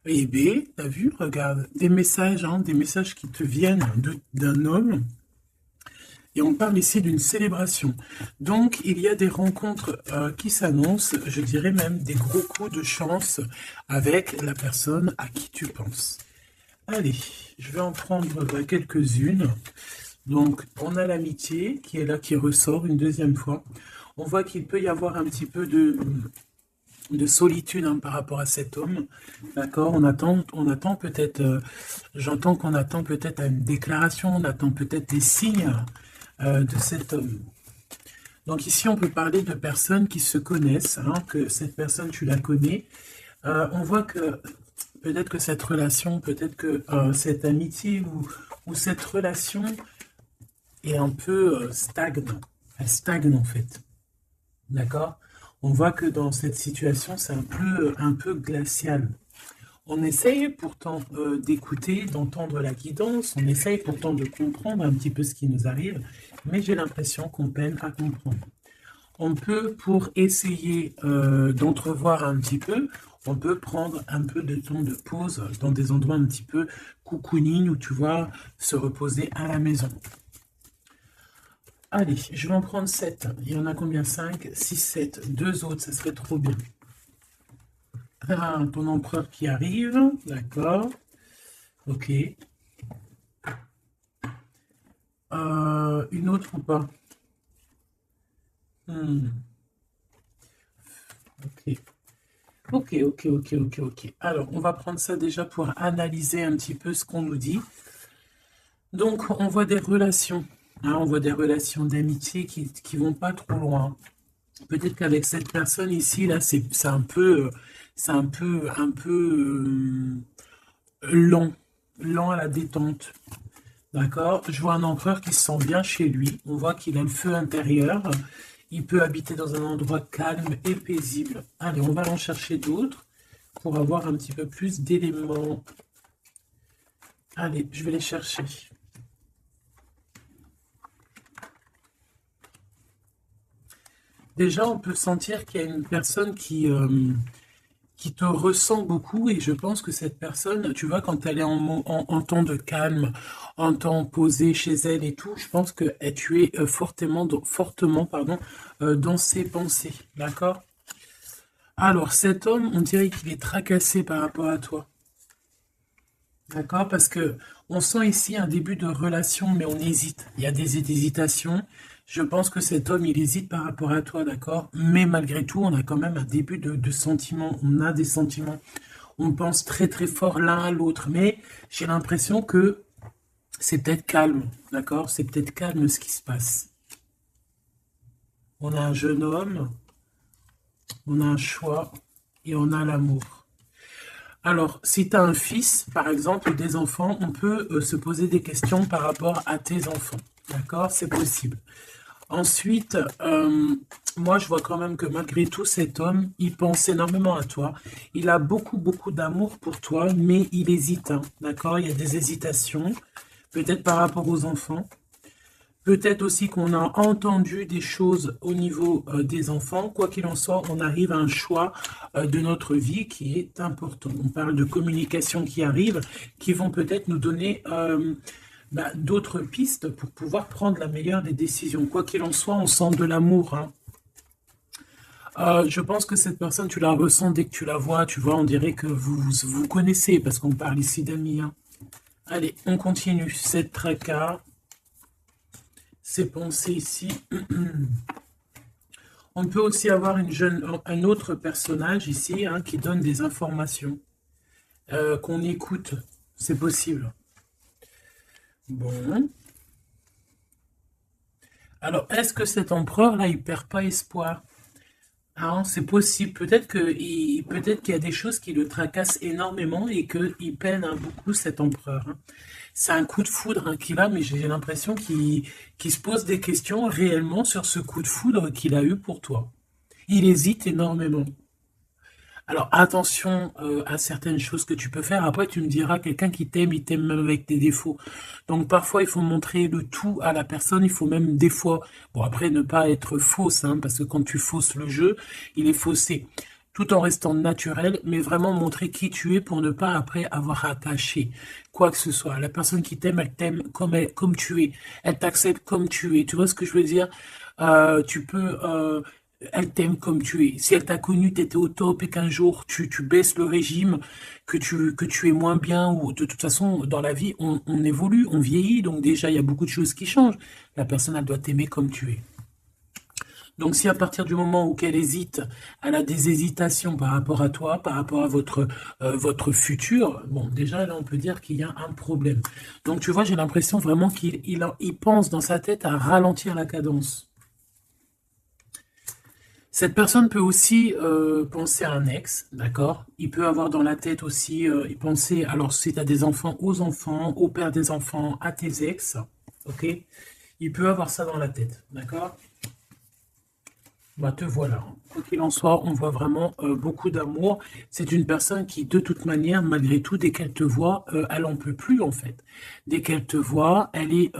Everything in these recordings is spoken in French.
Et B, t'as vu, regarde, des messages qui te viennent d'un homme. Et on parle ici d'une célébration. Donc, il y a des rencontres qui s'annoncent, je dirais même des gros coups de chance avec la personne à qui tu penses. Allez, je vais en prendre quelques-unes. Donc, on a l'amitié qui est là, qui ressort une deuxième fois. On voit qu'il peut y avoir un petit peu de solitude hein, par rapport à cet homme. D'accord? On attend peut-être, j'entends qu'on attend peut-être une déclaration, on attend peut-être des signes de cet homme. Donc ici, on peut parler de personnes qui se connaissent, hein, que cette personne, tu la connais. On voit que peut-être que cette relation, peut-être que cette amitié ou cette relation est un peu stagne. Elle stagne en fait. D'accord? On voit que dans cette situation, c'est un peu glacial. On essaye pourtant d'écouter, d'entendre la guidance, on essaye pourtant de comprendre un petit peu ce qui nous arrive, mais j'ai l'impression qu'on peine à comprendre. On peut, pour essayer d'entrevoir un petit peu, on peut prendre un peu de temps de pause dans des endroits un petit peu cocooning où tu vois se reposer à la maison. Allez, je vais en prendre 7. Il y en a combien? 5, 6, 7. Deux autres, ça serait trop bien. Ah, ton empereur qui arrive, d'accord. Ok. Une autre ou pas? Hmm, ok. Ok, ok, ok, ok, ok. Alors, on va prendre ça déjà pour analyser un petit peu ce qu'on nous dit. Donc, on voit des relations. Hein, on voit des relations d'amitié qui vont pas trop loin. Peut-être qu'avec cette personne ici, là, c'est un peu lent, lent à la détente. D'accord? Je vois un empereur qui se sent bien chez lui. On voit qu'il a le feu intérieur. Il peut habiter dans un endroit calme et paisible. Allez, on va en chercher d'autres pour avoir un petit peu plus d'éléments. Allez, je vais les chercher. Déjà, on peut sentir qu'il y a une personne qui te ressent beaucoup et je pense que cette personne, tu vois, quand elle est en temps de calme, en temps posé chez elle et tout, je pense que tu es fortement pardon, dans ses pensées. D'accord? Alors, cet homme, on dirait qu'il est tracassé par rapport à toi. D'accord? Parce que on sent ici un début de relation, mais on hésite. Il y a des hésitations. Je pense que cet homme, il hésite par rapport à toi, d'accord? Mais malgré tout, on a quand même un début de sentiments. On a des sentiments. On pense très très fort l'un à l'autre. Mais j'ai l'impression que c'est peut-être calme, d'accord? C'est peut-être calme ce qui se passe. On a un jeune homme, on a un choix et on a l'amour. Alors, si tu as un fils, par exemple, ou des enfants, on peut se poser des questions par rapport à tes enfants. D'accord? C'est possible. Ensuite, moi, je vois quand même que malgré tout, cet homme, il pense énormément à toi. Il a beaucoup, beaucoup d'amour pour toi, mais il hésite. Hein, d'accord? Il y a des hésitations, peut-être par rapport aux enfants. Peut-être aussi qu'on a entendu des choses au niveau des enfants. Quoi qu'il en soit, on arrive à un choix de notre vie qui est important. On parle de communication qui arrive, qui vont peut-être nous donner d'autres pistes pour pouvoir prendre la meilleure des décisions. Quoi qu'il en soit, on sent de l'amour. Hein. Je pense que cette personne, tu la ressens dès que tu la vois. Tu vois, on dirait que vous connaissez parce qu'on parle ici d'amis. Hein. Allez, on continue. Cette tracas, ces pensées ici. On peut aussi avoir un autre personnage ici hein, qui donne des informations qu'on écoute. C'est possible. Bon. Alors, est-ce que cet empereur-là, il perd pas espoir? Ah, c'est possible. Peut-être qu'il y a des choses qui le tracassent énormément et qu'il peine hein, beaucoup cet empereur. Hein. C'est un coup de foudre hein, qu'il a, mais j'ai l'impression qu'il se pose des questions réellement sur ce coup de foudre qu'il a eu pour toi. Il hésite énormément. Alors attention à certaines choses que tu peux faire. Après, tu me diras, quelqu'un qui t'aime, il t'aime même avec tes défauts. Donc parfois, il faut montrer le tout à la personne. Il faut même des fois, bon après, ne pas être fausse, hein, parce que quand tu fausses le jeu, il est faussé. tout en restant naturel, mais vraiment montrer qui tu es pour ne pas après avoir à cacher quoi que ce soit. La personne qui t'aime, elle t'aime comme tu es. Elle t'accepte comme tu es. Tu vois ce que je veux dire? Tu peux, elle t'aime comme tu es. Si elle t'a connu, tu étais au top et qu'un jour tu baisses le régime, que tu es moins bien, ou de toute façon, dans la vie, on évolue, on vieillit, donc déjà, il y a beaucoup de choses qui changent. La personne, elle doit t'aimer comme tu es. Donc, si à partir du moment où qu'elle hésite, elle a des hésitations par rapport à toi, par rapport à votre futur, bon, déjà, là, on peut dire qu'il y a un problème. Donc, tu vois, j'ai l'impression vraiment qu'il pense dans sa tête à ralentir la cadence. Cette personne peut aussi penser à un ex, d'accord? Il peut avoir dans la tête aussi, y penser, alors si tu as des enfants, aux enfants, au père des enfants, à tes ex, ok? Il peut avoir ça dans la tête, d'accord? Bah, te voilà. Quoi qu'il en soit, on voit vraiment beaucoup d'amour. C'est une personne qui, de toute manière, malgré tout, dès qu'elle te voit, elle en peut plus, en fait. Dès qu'elle te voit, elle est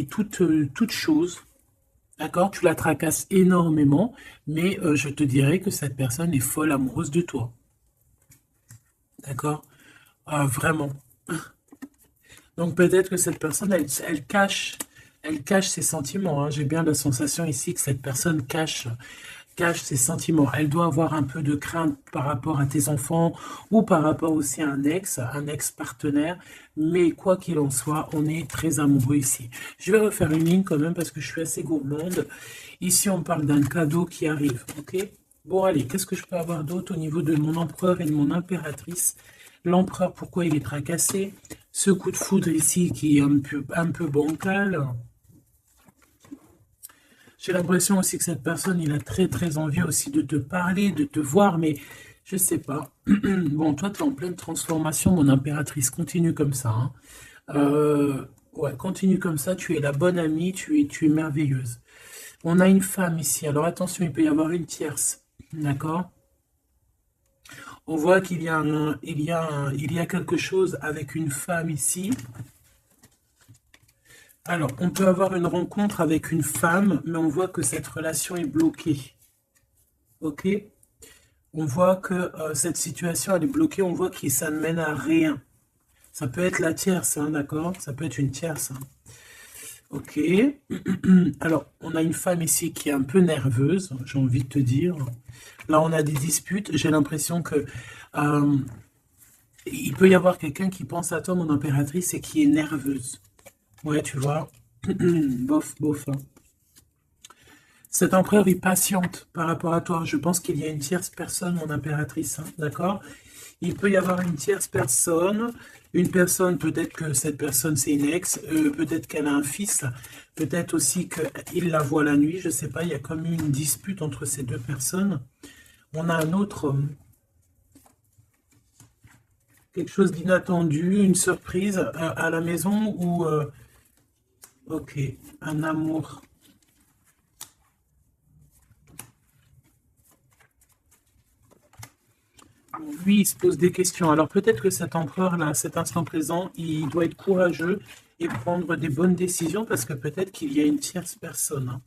toute chose. D'accord? Tu la tracasses énormément, mais je te dirais que cette personne est folle amoureuse de toi. D'accord? Vraiment. Donc peut-être que cette personne, elle cache ses sentiments, hein. J'ai bien la sensation ici que cette personne cache ses sentiments. Elle doit avoir un peu de crainte par rapport à tes enfants ou par rapport aussi à un ex-partenaire. Mais quoi qu'il en soit, on est très amoureux ici. Je vais refaire une ligne quand même parce que je suis assez gourmande. Ici, on parle d'un cadeau qui arrive, ok? Bon, allez, qu'est-ce que je peux avoir d'autre au niveau de mon empereur et de mon impératrice? L'empereur, pourquoi il est tracassé? Ce coup de foudre ici qui est un peu bancal. J'ai l'impression aussi que cette personne, il a très très envie aussi de te parler, de te voir, mais je sais pas. Bon, toi, tu es en pleine transformation, mon impératrice. Continue comme ça, hein. Ouais, continue comme ça. Tu es la bonne amie, tu es merveilleuse. On a une femme ici. Alors attention, il peut y avoir une tierce. D'accord? On voit qu'il y a il y a quelque chose avec une femme ici. Alors, on peut avoir une rencontre avec une femme, mais on voit que cette relation est bloquée. Ok? On voit que cette situation, elle est bloquée. On voit que ça ne mène à rien. Ça peut être la tierce, hein, d'accord? Ça peut être une tierce, hein. Ok. Alors, on a une femme ici qui est un peu nerveuse, j'ai envie de te dire. Là, on a des disputes. J'ai l'impression que il peut y avoir quelqu'un qui pense à toi, mon impératrice, et qui est nerveuse. Ouais, tu vois. Bof, bof, hein. Cet empereur est patiente par rapport à toi. Je pense qu'il y a une tierce personne, mon impératrice, hein, d'accord? Il peut y avoir une tierce personne. Une personne, peut-être que cette personne, c'est une ex. Peut-être qu'elle a un fils. Peut-être aussi qu'il la voit la nuit. Je ne sais pas, il y a comme une dispute entre ces deux personnes. On a un autre... quelque chose d'inattendu, une surprise à la maison ou... ok, un amour. Lui, il se pose des questions. Alors peut-être que cet empereur-là, à cet instant présent, il doit être courageux et prendre des bonnes décisions parce que peut-être qu'il y a une tierce personne, hein.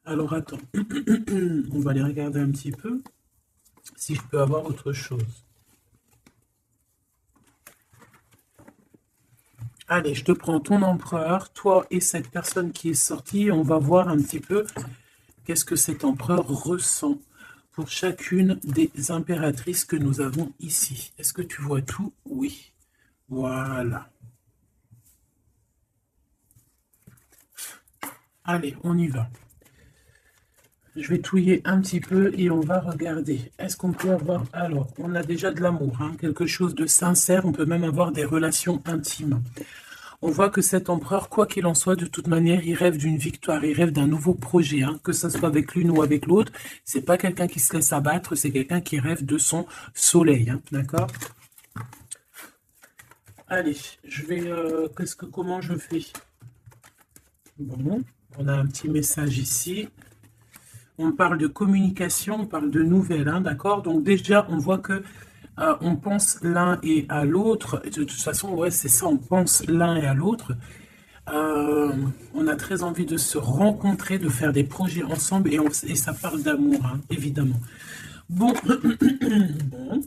Alors attends, on va aller regarder un petit peu si je peux avoir autre chose. Allez, je te prends ton empereur, toi et cette personne qui est sortie. On va voir un petit peu qu'est-ce que cet empereur ressent pour chacune des impératrices que nous avons ici. Est-ce que tu vois tout? Oui. Voilà. Allez, on y va. Je vais touiller un petit peu et on va regarder. Est-ce qu'on peut avoir... Alors, on a déjà de l'amour, hein, quelque chose de sincère. On peut même avoir des relations intimes. On voit que cet empereur, quoi qu'il en soit, de toute manière, il rêve d'une victoire, il rêve d'un nouveau projet, hein, que ce soit avec l'une ou avec l'autre. C'est pas quelqu'un qui se laisse abattre, c'est quelqu'un qui rêve de son soleil, hein, d'accord? Allez, je vais... comment je fais? Bon, on a un petit message ici. On parle de communication, on parle de nouvelles, hein, d'accord? Donc déjà, on voit que on pense l'un et à l'autre. De toute façon, ouais, c'est ça, on pense l'un et à l'autre. On a très envie de se rencontrer, de faire des projets ensemble et ça parle d'amour, hein, évidemment. Bon, bon,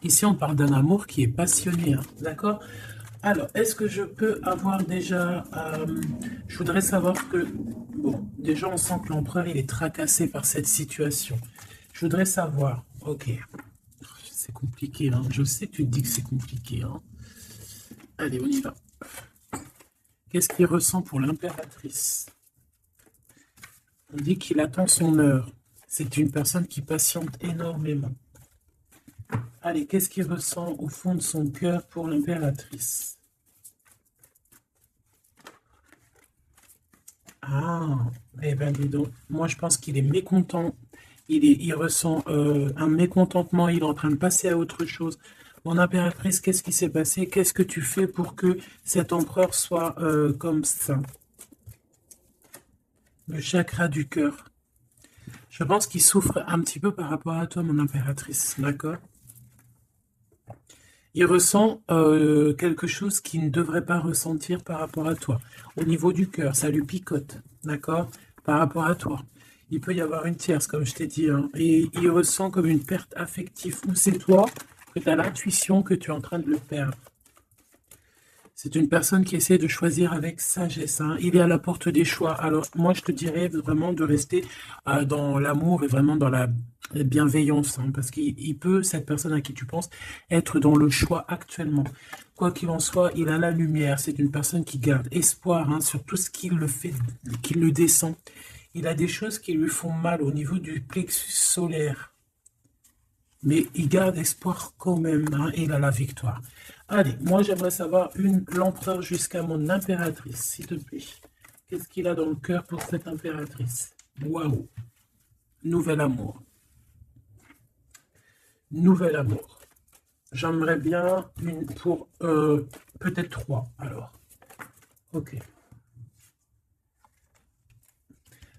ici on parle d'un amour qui est passionné, hein, d'accord? Alors, est-ce que je peux avoir déjà... je voudrais savoir que... Bon, déjà on sent que l'empereur il est tracassé par cette situation. Je voudrais savoir... Ok, c'est compliqué, hein. Je sais que tu te dis que c'est compliqué, hein. Allez, on y va. Qu'est-ce qu'il ressent pour l'impératrice? On dit qu'il attend son heure. C'est une personne qui patiente énormément. Allez, qu'est-ce qu'il ressent au fond de son cœur pour l'impératrice? Ah, eh bien, dis donc, moi je pense qu'il est mécontent. Il ressent un mécontentement, il est en train de passer à autre chose. Mon impératrice, qu'est-ce qui s'est passé? Qu'est-ce que tu fais pour que cet empereur soit comme ça? Le chakra du cœur. Je pense qu'il souffre un petit peu par rapport à toi, mon impératrice, d'accord? Il ressent quelque chose qu'il ne devrait pas ressentir par rapport à toi. Au niveau du cœur, ça lui picote, d'accord? Par rapport à toi. Il peut y avoir une tierce, comme je t'ai dit, hein, et il ressent comme une perte affective. Ou c'est toi que tu as l'intuition que tu es en train de le perdre. C'est une personne qui essaie de choisir avec sagesse, hein. Il est à la porte des choix. Alors, moi, je te dirais vraiment de rester dans l'amour et vraiment dans la bienveillance, hein, parce qu'il peut, cette personne à qui tu penses, être dans le choix actuellement. Quoi qu'il en soit, il a la lumière. C'est une personne qui garde espoir, hein, sur tout ce qui le fait, qui le descend. Il a des choses qui lui font mal au niveau du plexus solaire. Mais il garde espoir quand même, hein, et il a la victoire. Allez, moi j'aimerais savoir l'empereur jusqu'à mon impératrice, s'il te plaît. Qu'est-ce qu'il a dans le cœur pour cette impératrice? Waouh! Nouvel amour. Nouvel amour. J'aimerais bien une pour peut-être 3, alors. Ok.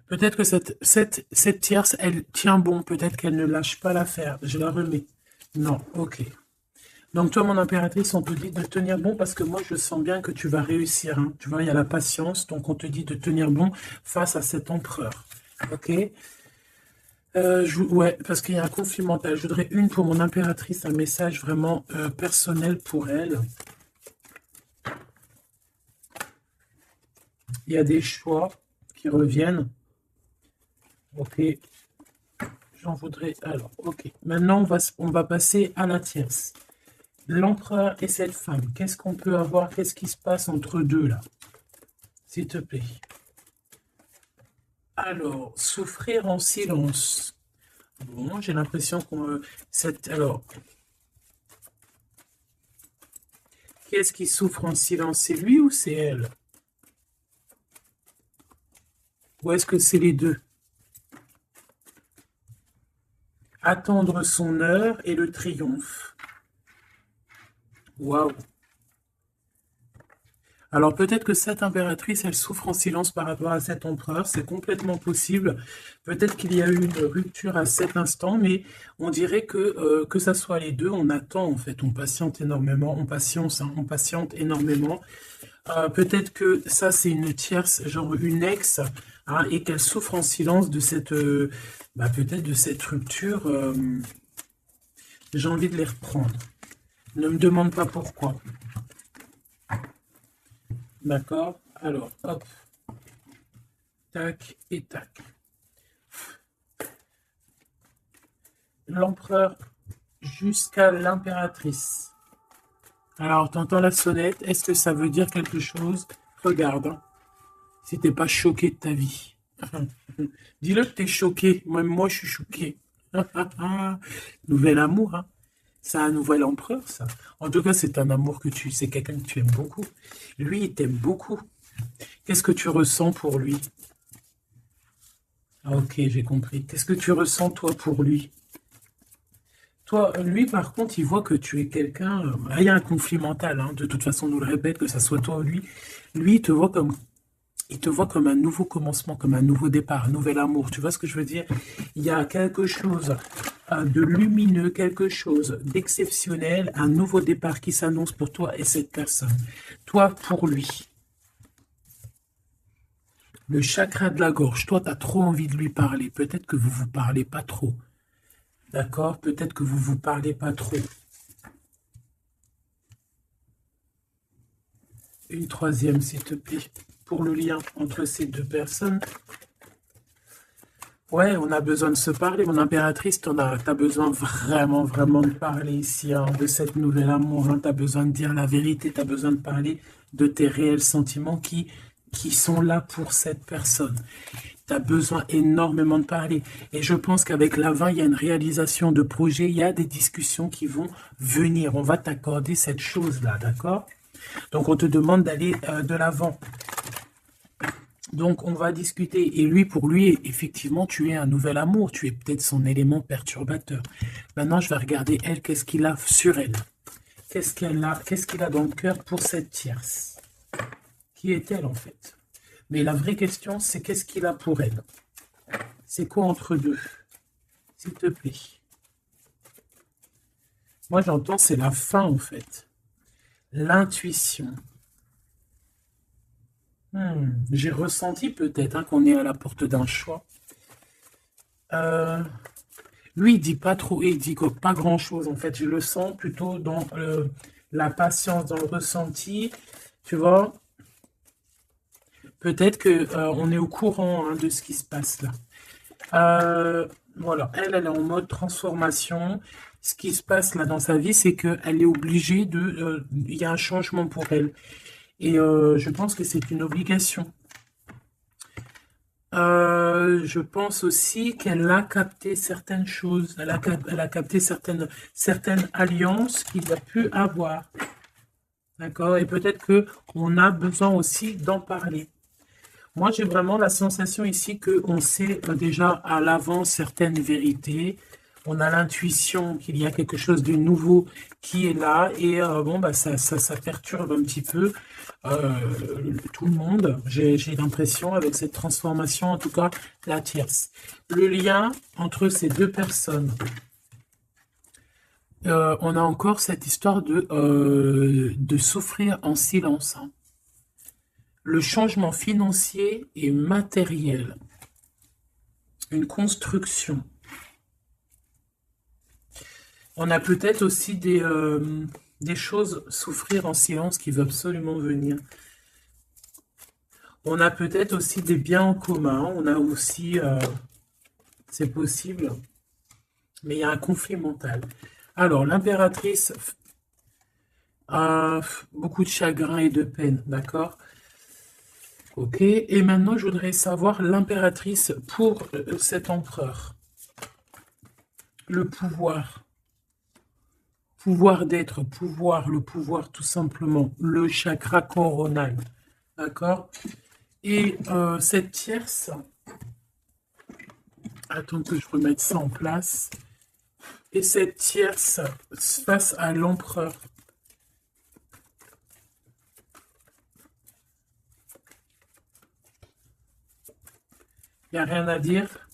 Peut-être que cette tierce, elle tient bon. Peut-être qu'elle ne lâche pas l'affaire. Je la remets. Non, ok. Donc toi, mon impératrice, on te dit de tenir bon parce que moi, je sens bien que tu vas réussir, hein. Tu vois, il y a la patience. Donc on te dit de tenir bon face à cet empereur. Ok. Ouais, parce qu'il y a un conflit mental. Je voudrais une pour mon impératrice, un message vraiment personnel pour elle. Il y a des choix qui reviennent. Ok. J'en voudrais... Alors, ok. Maintenant, on va passer à la tierce. L'empereur et cette femme. Qu'est-ce qu'on peut avoir? Qu'est-ce qui se passe entre deux, là? S'il te plaît. Alors, souffrir en silence. Bon, j'ai l'impression qu'on... Alors, qu'est-ce qui souffre en silence? C'est lui ou c'est elle? Ou est-ce que c'est les deux? Attendre son heure et le triomphe. Waouh! Alors peut-être que cette impératrice, elle souffre en silence par rapport à cet empereur, c'est complètement possible. Peut-être qu'il y a eu une rupture à cet instant, mais on dirait que ça soit les deux, on attend en fait, on patiente énormément, on patiente, hein, on patiente énormément. Peut-être que ça c'est une tierce, genre une ex, hein, et qu'elle souffre en silence de cette, peut-être de cette rupture. J'ai envie de les reprendre. Ne me demande pas pourquoi. D'accord? Alors, hop. Tac et tac. L'empereur jusqu'à l'impératrice. Alors, t'entends la sonnette. Est-ce que ça veut dire quelque chose? Regarde, hein, si t'es pas choqué de ta vie. Dis-le que t'es choqué. Même moi, je suis choqué. Nouvel amour, hein. C'est un nouvel empereur, ça. En tout cas, c'est un amour c'est quelqu'un que tu aimes beaucoup. Lui, il t'aime beaucoup. Qu'est-ce que tu ressens pour lui? Ah, ok, j'ai compris. Qu'est-ce que tu ressens, toi, pour lui? Toi, lui, par contre, il voit que tu es quelqu'un... il y a un conflit mental, hein. De toute façon, on nous le répète, que ça soit toi ou lui. Lui, il te voit comme un nouveau commencement, comme un nouveau départ, un nouvel amour. Tu vois ce que je veux dire? Il y a quelque chose de lumineux, quelque chose d'exceptionnel, un nouveau départ qui s'annonce pour toi et cette personne. Toi, pour lui. Le chakra de la gorge. Toi, tu as trop envie de lui parler. Peut-être que vous vous parlez pas trop. D'accord? Peut-être que vous vous parlez pas trop. Une troisième, s'il te plaît. Pour le lien entre ces deux personnes. Ouais, on a besoin de se parler. Mon impératrice, t'as besoin vraiment, vraiment de parler ici, hein, de cette nouvelle amour. Hein. Tu as besoin de dire la vérité. Tu as besoin de parler de tes réels sentiments qui sont là pour cette personne. Tu as besoin énormément de parler. Et je pense qu'avec la 20, il y a une réalisation de projet. Il y a des discussions qui vont venir. On va t'accorder cette chose-là, d'accord? Donc, on te demande d'aller de l'avant. Donc, on va discuter. Et lui, pour lui, effectivement, tu es un nouvel amour. Tu es peut-être son élément perturbateur. Maintenant, je vais regarder, elle, qu'est-ce qu'il a sur elle. Qu'est-ce qu'il a dans le cœur pour cette tierce? Qui est-elle, en fait? Mais la vraie question, c'est qu'est-ce qu'il a pour elle? C'est quoi entre deux? S'il te plaît. Moi, j'entends, c'est la fin, en fait. L'intuition. J'ai ressenti peut-être hein, qu'on est à la porte d'un choix. Lui, il dit pas trop, il dit pas grand-chose en fait. Je le sens plutôt dans la patience, dans le ressenti. Tu vois, peut-être que on est au courant hein, de ce qui se passe là. Voilà, elle est en mode transformation. Ce qui se passe là dans sa vie, c'est qu'elle est obligée de... Il y a un changement pour elle. Et je pense que c'est une obligation. Je pense aussi qu'elle a capté certaines choses. Elle a capté certaines alliances qu'il a pu avoir. D'accord? Et peut-être qu'on a besoin aussi d'en parler. Moi, j'ai vraiment la sensation ici qu'on sait déjà à l'avance certaines vérités. On a l'intuition qu'il y a quelque chose de nouveau qui est là. Et bon, bah, ça perturbe un petit peu tout le monde. J'ai l'impression avec cette transformation, en tout cas, la tierce. Le lien entre ces deux personnes. On a encore cette histoire de souffrir en silence. Hein. Le changement financier et matériel. Une construction. On a peut-être aussi des choses souffrir en silence qui veulent absolument venir. On a peut-être aussi des biens en commun. On a aussi... c'est possible. Mais il y a un conflit mental. Alors, l'impératrice a beaucoup de chagrin et de peine, d'accord? Ok, et maintenant, je voudrais savoir l'impératrice pour cet empereur. Le pouvoir. Pouvoir d'être, pouvoir, le pouvoir tout simplement. Le chakra coronal. D'accord? Et cette tierce, attends que je remette ça en place. Et cette tierce face à l'empereur. Il n'y a rien à dire.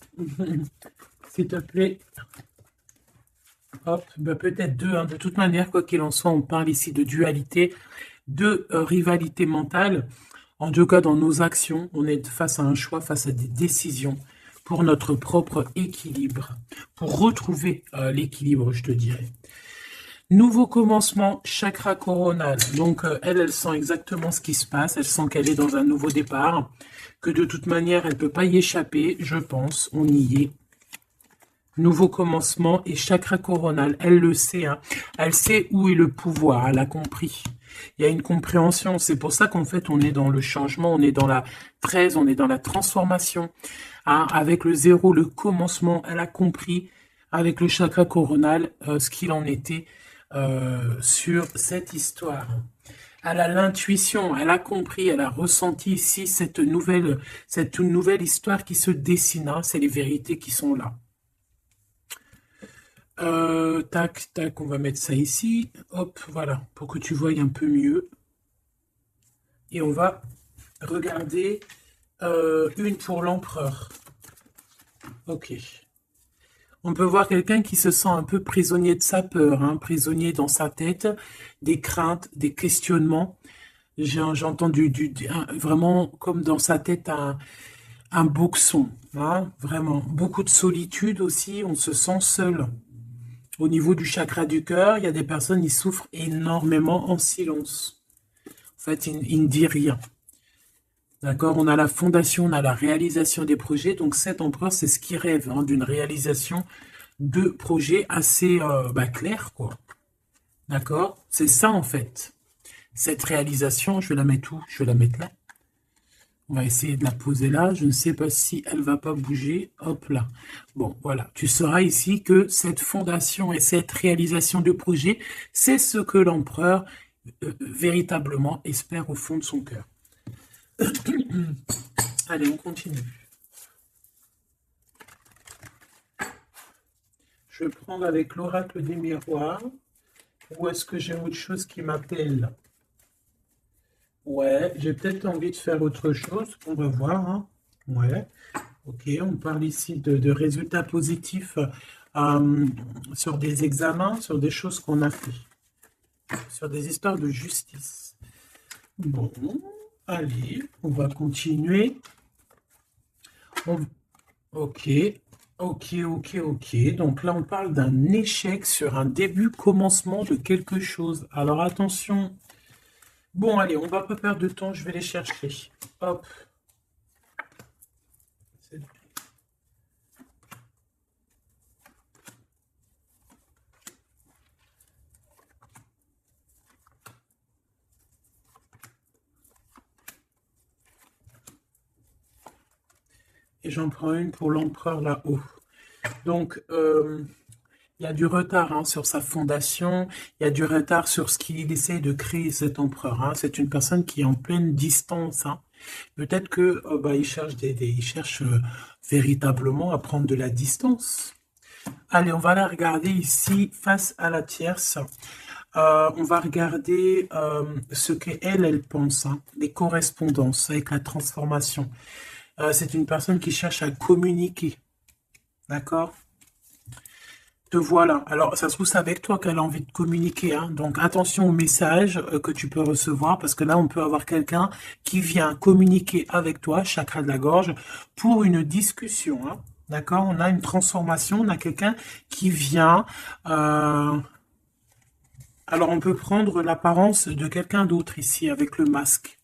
S'il te plaît. Hop, bah peut-être deux. Hein. De toute manière, quoi qu'il en soit, on parle ici de dualité, de rivalité mentale. En tout cas, dans nos actions, on est face à un choix, face à des décisions pour notre propre équilibre, pour retrouver l'équilibre, je te dirais. Nouveau commencement, chakra coronal. Donc, elle sent exactement ce qui se passe. Elle sent qu'elle est dans un nouveau départ, que de toute manière, elle ne peut pas y échapper, je pense. On y est. Nouveau commencement et chakra coronal. Elle le sait. Hein. Elle sait où est le pouvoir. Elle a compris. Il y a une compréhension. C'est pour ça qu'en fait, on est dans le changement. On est dans la 13. On est dans la transformation. Hein. Avec le 0, le commencement. Elle a compris avec le chakra coronal ce qu'il en était sur cette histoire. Elle a l'intuition, elle a compris, elle a ressenti ici cette nouvelle histoire qui se dessine. Hein. C'est les vérités qui sont là. Tac, tac, on va mettre ça ici. Hop, voilà, pour que tu voies un peu mieux. Et on va regarder une pour l'empereur. Ok. On peut voir quelqu'un qui se sent un peu prisonnier de sa peur, hein, prisonnier dans sa tête, des craintes, des questionnements. J'entends vraiment comme dans sa tête un boxon, hein, vraiment. Beaucoup de solitude aussi, on se sent seul. Au niveau du chakra du cœur, il y a des personnes qui souffrent énormément en silence. En fait, ils ne disent rien. D'accord? On a la fondation, on a la réalisation des projets. Donc, cet empereur, c'est ce qui rêve, hein, d'une réalisation de projets assez clairs, quoi. D'accord? C'est ça, en fait. Cette réalisation, je vais la mettre où? Je vais la mettre là. On va essayer de la poser là. Je ne sais pas si elle va pas bouger. Hop là. Bon, voilà. Tu sauras ici que cette fondation et cette réalisation de projet, c'est ce que l'empereur véritablement espère au fond de son cœur. Allez, on continue. Je vais prendre avec l'oracle des miroirs. Ou est-ce que j'ai autre chose qui m'appelle? Ouais, j'ai peut-être envie de faire autre chose. On va voir, hein. Ouais. Ok, on parle ici de résultats positifs euh, sur des examens, sur des choses qu'on a fait, sur des histoires de justice. Bon, allez, on va continuer. Ok, ok. Donc là, on parle d'un échec sur un début, commencement de quelque chose. Alors attention. Bon, allez, on va pas perdre de temps, je vais les chercher. Hop. Et j'en prends une pour l'empereur là-haut. Donc, il y a du retard, hein, sur sa fondation, il y a du retard sur ce qu'il essaie de créer, cet empereur, hein. C'est une personne qui est en pleine distance, hein. Peut-être que il cherche il cherche véritablement à prendre de la distance. Allez, on va la regarder ici face à la tierce. On va regarder ce qu'elle, elle pense, hein, les correspondances avec la transformation. C'est une personne qui cherche à communiquer. D'accord? Te voilà. Alors, ça se trouve, c'est avec toi qu'elle a envie de communiquer, hein. Donc, attention aux messages que tu peux recevoir, parce que là, on peut avoir quelqu'un qui vient communiquer avec toi, chakra de la gorge, pour une discussion, hein. D'accord? On a une transformation, on a quelqu'un qui vient. Alors, on peut prendre l'apparence de quelqu'un d'autre ici, avec le masque.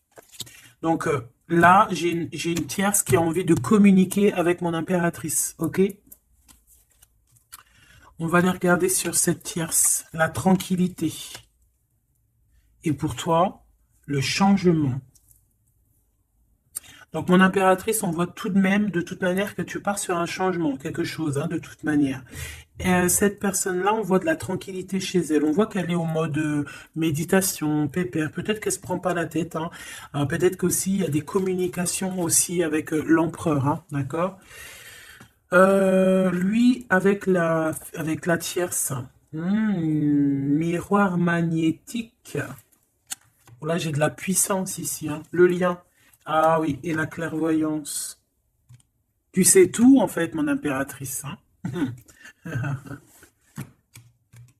Donc, là, j'ai une tierce qui a envie de communiquer avec mon impératrice, ok? On va les regarder sur cette tierce, la tranquillité. Et pour toi, le changement. Donc, mon impératrice, on voit tout de même, de toute manière, que tu pars sur un changement, quelque chose, hein, de toute manière. Et cette personne-là, on voit de la tranquillité chez elle. On voit qu'elle est au mode méditation, pépère. Peut-être qu'elle se prend pas la tête, hein. Peut-être qu'aussi, il y a des communications aussi avec l'empereur, hein, d'accord? Lui, avec la tierce, miroir magnétique. Oh, là, j'ai de la puissance ici, hein. Le lien. Ah oui, et la clairvoyance. Tu sais tout, en fait, mon impératrice, hein.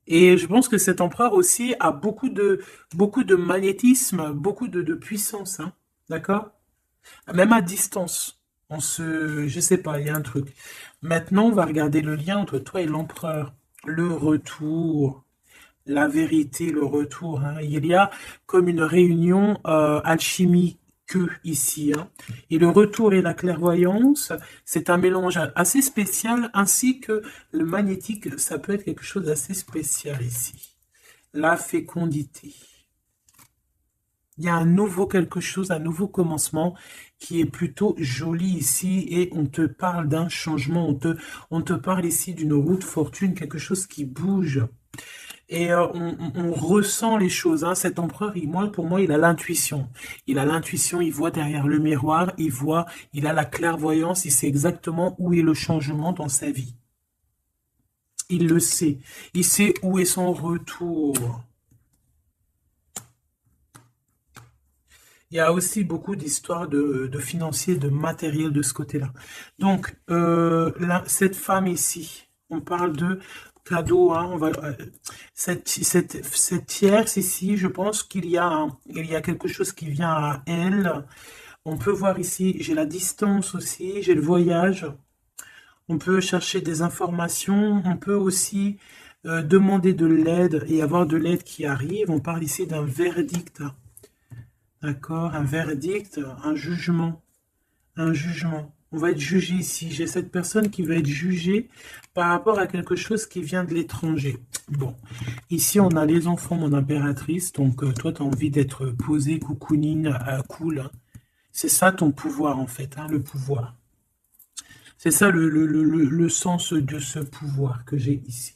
Et je pense que cet empereur aussi a beaucoup de magnétisme, beaucoup de puissance, hein. D'accord? Même à distance. Je sais pas, il y a un truc. Maintenant, on va regarder le lien entre toi et l'empereur. Le retour, la vérité, le retour, hein. Il y a comme une réunion alchimique ici, hein. Et le retour et la clairvoyance, c'est un mélange assez spécial, ainsi que le magnétique, ça peut être quelque chose d'assez spécial ici. La fécondité. Il y a un nouveau quelque chose, un nouveau commencement qui est plutôt joli ici, et on te parle d'un changement, on te parle ici d'une roue de fortune, quelque chose qui bouge. Et on ressent les choses, hein. Cet empereur, pour moi, il a l'intuition. Il a l'intuition, il voit derrière le miroir, il a la clairvoyance, il sait exactement où est le changement dans sa vie. Il le sait. Il sait où est son retour. Il y a aussi beaucoup d'histoires de financiers, de matériel de ce côté-là. Donc, là, cette femme ici, on parle de cadeau, hein, cette tierce ici, je pense il y a quelque chose qui vient à elle. On peut voir ici, j'ai la distance aussi, j'ai le voyage. On peut chercher des informations. On peut aussi demander de l'aide et avoir de l'aide qui arrive. On parle ici d'un verdict. D'accord? Un verdict, un jugement. Un jugement. On va être jugé ici. J'ai cette personne qui va être jugée par rapport à quelque chose qui vient de l'étranger. Bon, ici on a les enfants, mon impératrice. Donc toi, tu as envie d'être posé, cocooning, cool, hein. C'est ça ton pouvoir en fait, hein, le pouvoir. C'est ça le sens de ce pouvoir que j'ai ici.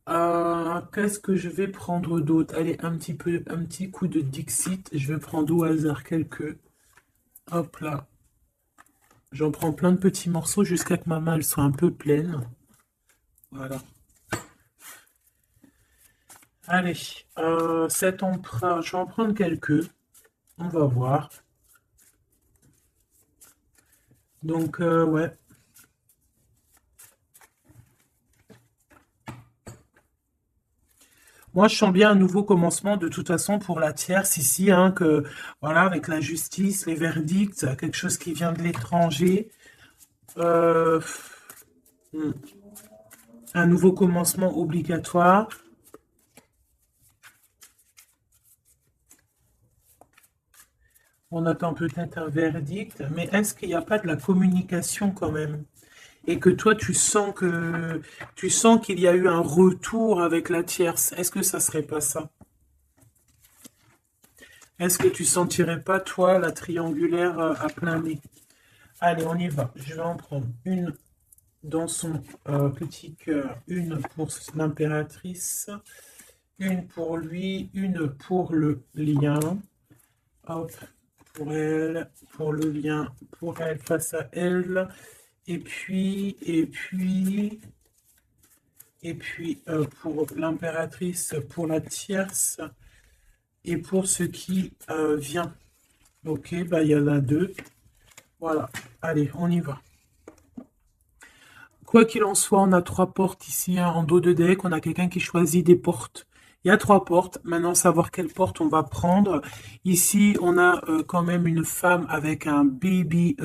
Qu'est-ce que je vais prendre d'autre? Allez, un petit coup de Dixit. Je vais prendre au hasard quelques. Hop là. J'en prends plein de petits morceaux jusqu'à que ma main elle soit un peu pleine. Voilà. Allez, cet emprunt, je vais en prendre quelques. On va voir. Donc, ouais. Moi, je sens bien un nouveau commencement de toute façon pour la tierce ici, hein, que voilà, avec la justice, les verdicts, quelque chose qui vient de l'étranger. Euh, hmm, un nouveau commencement obligatoire. On attend peut-être un verdict, mais est-ce qu'il n'y a pas de la communication quand même? Et que toi, tu sens qu'il y a eu un retour avec la tierce. Est-ce que ça serait pas ça? Est-ce que tu sentirais pas, toi, la triangulaire à plein nez? Allez, on y va. Je vais en prendre une dans son petit cœur, une pour l'impératrice, une pour lui, une pour le lien. Hop, pour elle, pour le lien, pour elle, face à elle. Et puis, pour l'impératrice, pour la tierce, et pour ce qui vient. Ok, bah il y en a deux. Voilà, allez, on y va. Quoi qu'il en soit, on a trois portes ici, hein, en dos de deck. On a quelqu'un qui choisit des portes. Il y a trois portes. Maintenant, savoir quelle porte on va prendre. Ici, on a quand même une femme avec un baby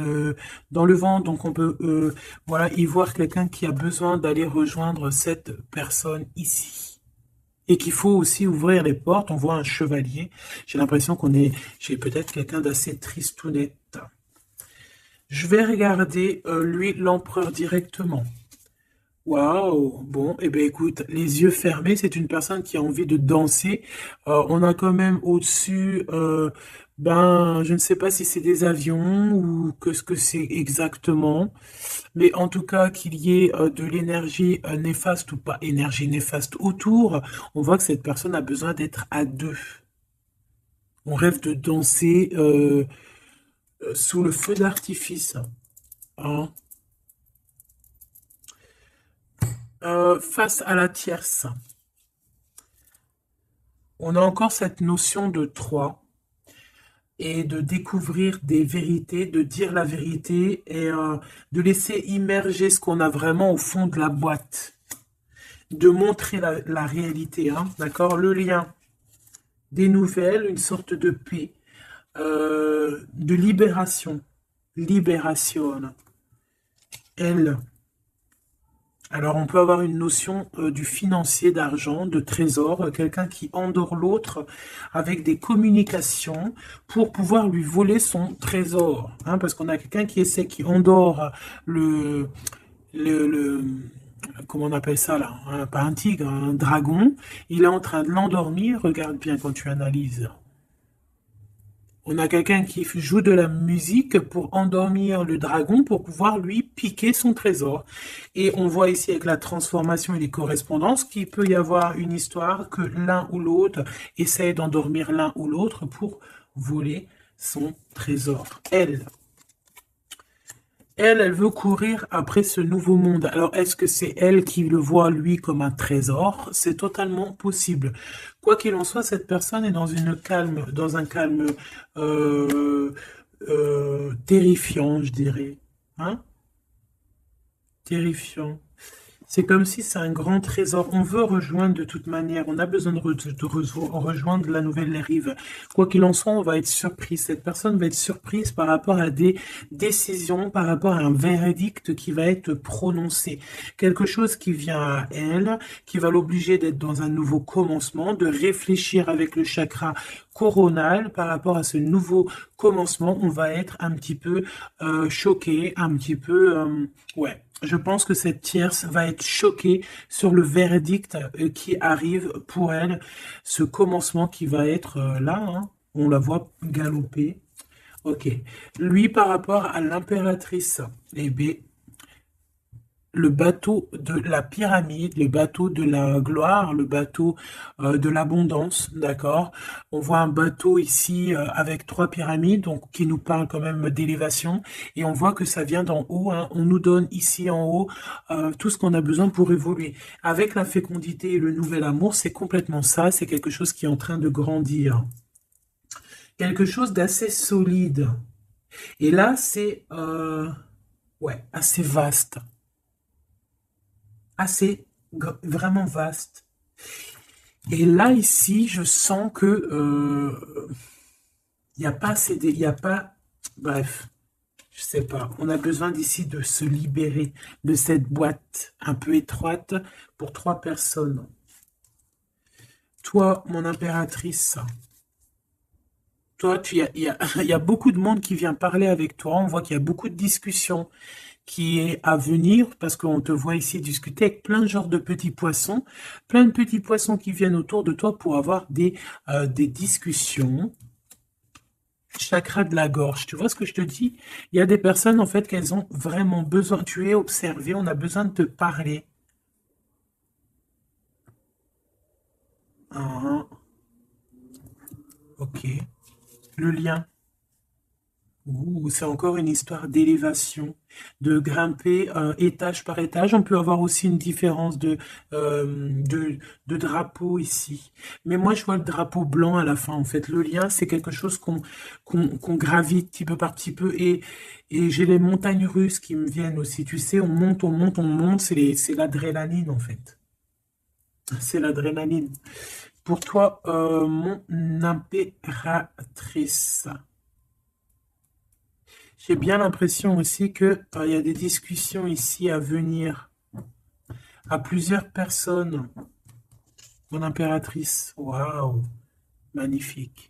dans le ventre. Donc, on peut voilà, y voir quelqu'un qui a besoin d'aller rejoindre cette personne ici. Et qu'il faut aussi ouvrir les portes. On voit un chevalier. J'ai l'impression j'ai peut-être quelqu'un d'assez tristounette. Je vais regarder, lui, l'empereur directement. Waouh! Bon, eh bien écoute, les yeux fermés, c'est une personne qui a envie de danser. On a quand même au-dessus, ben, je ne sais pas si c'est des avions ou que ce que c'est exactement, mais en tout cas qu'il y ait de l'énergie néfaste ou pas énergie néfaste autour, on voit que cette personne a besoin d'être à deux. On rêve de danser sous le feu d'artifice, hein. Face à la tierce, on a encore cette notion de trois et de découvrir des vérités, de dire la vérité et de laisser immerger ce qu'on a vraiment au fond de la boîte, de montrer la réalité, hein, d'accord? Le lien, des nouvelles, une sorte de paix, de libération, libération, elle. Alors, on peut avoir une notion du financier, d'argent, de trésor, quelqu'un qui endort l'autre avec des communications pour pouvoir lui voler son trésor, hein, parce qu'on a quelqu'un qui endort le, le, comment on appelle ça là, hein, pas un tigre, un dragon. Il est en train de l'endormir. Regarde bien quand tu analyses. On a quelqu'un qui joue de la musique pour endormir le dragon pour pouvoir lui piquer son trésor. Et on voit ici avec la transformation et les correspondances qu'il peut y avoir une histoire que l'un ou l'autre essaye d'endormir l'un ou l'autre pour voler son trésor. Elle veut courir après ce nouveau monde. Alors, est-ce que c'est elle qui le voit, lui, comme un trésor? C'est totalement possible. Quoi qu'il en soit, cette personne est dans un calme terrifiant, je dirais. Hein? terrifiant. C'est comme si c'est un grand trésor. On veut rejoindre de toute manière. On a besoin de rejoindre la nouvelle rive. Quoi qu'il en soit, on va être surpris. Cette personne va être surprise par rapport à des décisions, par rapport à un verdict qui va être prononcé. Quelque chose qui vient à elle, qui va l'obliger d'être dans un nouveau commencement, de réfléchir avec le chakra coronal par rapport à ce nouveau commencement. On va être un petit peu choqué, un petit peu... ouais. Je pense que cette tierce va être choquée sur le verdict qui arrive pour elle, ce commencement qui va être là, hein. On la voit galoper. Ok. Lui, par rapport à l'impératrice, eh bien, le bateau de la pyramide, le bateau de la gloire, le bateau de l'abondance, d'accord? On voit un bateau ici avec trois pyramides, donc qui nous parle quand même d'élévation, et on voit que ça vient d'en haut, hein. On nous donne ici en haut tout ce qu'on a besoin pour évoluer. Avec la fécondité et le nouvel amour, c'est complètement ça, c'est quelque chose qui est en train de grandir. Quelque chose d'assez solide. Et là, c'est ouais, assez vaste. Assez vraiment vaste. Et là, ici, je sens que il n'y a pas assez il y a pas, bref, je sais pas. On a besoin d'ici de se libérer de cette boîte un peu étroite pour trois personnes. Toi, mon impératrice, toi, il y a beaucoup de monde qui vient parler avec toi. On voit qu'il y a beaucoup de discussions qui est à venir, parce qu'on te voit ici discuter avec plein de genres de petits poissons, plein de petits poissons qui viennent autour de toi pour avoir des discussions. Chakra de la gorge, tu vois ce que je te dis? Il y a des personnes, en fait, qu'elles ont vraiment besoin, tu es observé, on a besoin de te parler. Ah, ok. Le lien. Ouh, c'est encore une histoire d'élévation, de grimper étage par étage. On peut avoir aussi une différence de drapeau ici. Mais moi, je vois le drapeau blanc à la fin, en fait. Le lien, c'est quelque chose qu'on gravite petit peu par petit peu. Et j'ai les montagnes russes qui me viennent aussi. Tu sais, on monte, on monte, on monte. C'est l'adrénaline, en fait. C'est l'adrénaline. Pour toi, mon impératrice. J'ai bien l'impression aussi que il y a des discussions ici à venir à plusieurs personnes. Mon impératrice, waouh, magnifique.